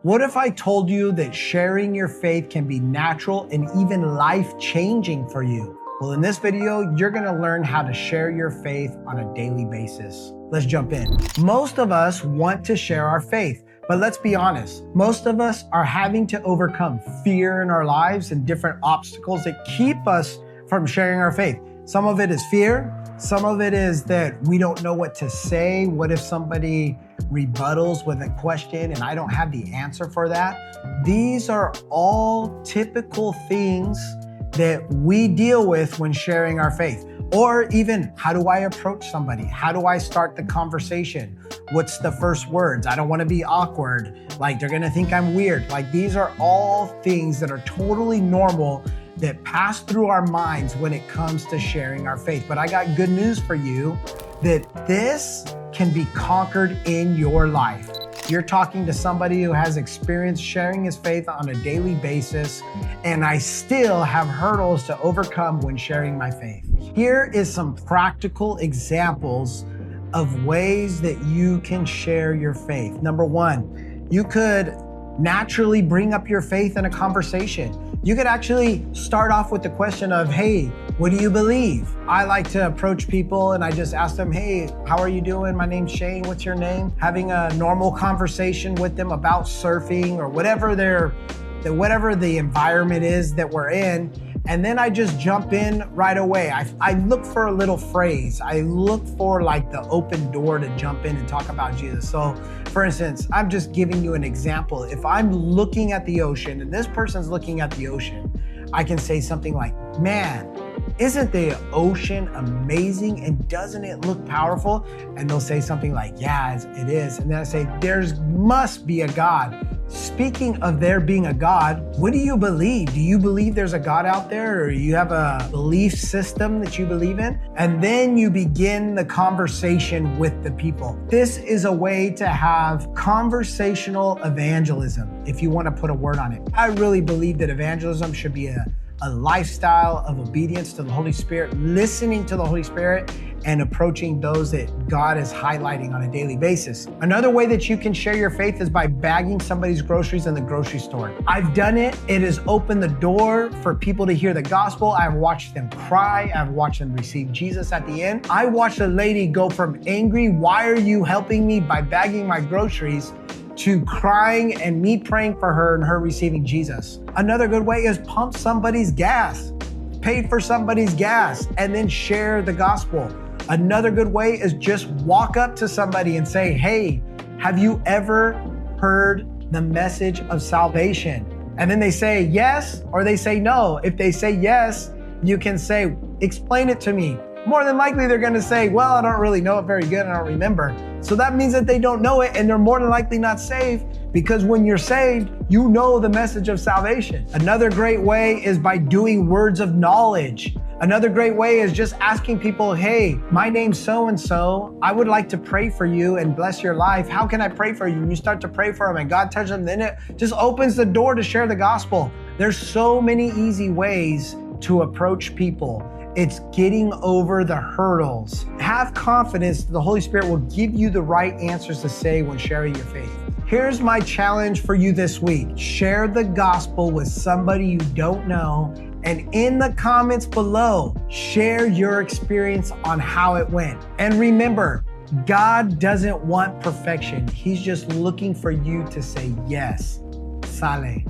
What if I told you that sharing your faith can be natural and even life-changing for you? Well, in this video, you're gonna learn how to share your faith on a daily basis. Let's jump in. Most of us want to share our faith, but let's be honest, most of us are having to overcome fear in our lives and different obstacles that keep us from sharing our faith. Some of it is fear. Some of it is that we don't know what to say. What if somebody rebuttals with a question and I don't have the answer for that? These are all typical things that we deal with when sharing our faith. Or even, how do I approach somebody? How do I start the conversation? What's the first words? I don't want to be awkward. Like, they're going to think I'm weird. Like, these are all things that are totally normal that pass through our minds when it comes to sharing our faith. But I got good news for you, that this can be conquered in your life. You're talking to somebody who has experience sharing his faith on a daily basis, and I still have hurdles to overcome when sharing my faith. Here is some practical examples of ways that you can share your faith. Number one, you could naturally bring up your faith in a conversation. You could actually start off with the question of, hey, what do you believe? I like to approach people and I just ask them, hey, how are you doing? My name's Shane, what's your name? Having a normal conversation with them about surfing or whatever the environment is that we're in. And then I just jump in right away. I look for a little phrase. I look for like the open door to jump in and talk about Jesus. So for instance, I'm just giving you an example. If I'm looking at the ocean and this person's looking at the ocean, I can say something like, man, isn't the ocean amazing and doesn't it look powerful? And they'll say something like, yeah, it is. And then I say, there must be a God. Speaking of there being a God, what do you believe? Do you believe there's a God out there, or you have a belief system that you believe in? And then you begin the conversation with the people. This is a way to have conversational evangelism, if you want to put a word on it. I really believe that evangelism should be a lifestyle of obedience to the Holy Spirit, listening to the Holy Spirit, and approaching those that God is highlighting on a daily basis. Another way that you can share your faith is by bagging somebody's groceries in the grocery store. I've done it. It has opened the door for people to hear the gospel. I've watched them cry. I've watched them receive Jesus at the end. I watched a lady go from angry, why are you helping me by bagging my groceries, to crying and me praying for her and her receiving Jesus. Another good way is pump somebody's gas, pay for somebody's gas, and then share the gospel. Another good way is just walk up to somebody and say, hey, have you ever heard the message of salvation? And then they say yes, or they say no. If they say yes, you can say, explain it to me. More than likely, they're gonna say, well, I don't really know it very good, I don't remember. So that means that they don't know it, and they're more than likely not saved, because when you're saved, you know the message of salvation. Another great way is by doing words of knowledge. Another great way is just asking people, hey, my name's so-and-so. I would like to pray for you and bless your life. How can I pray for you? And you start to pray for them and God touches them, then it just opens the door to share the gospel. There's so many easy ways to approach people. It's getting over the hurdles. Have confidence that the Holy Spirit will give you the right answers to say when sharing your faith. Here's my challenge for you this week. Share the gospel with somebody you don't know, and in the comments below, share your experience on how it went. And remember, God doesn't want perfection. He's just looking for you to say yes. Sale.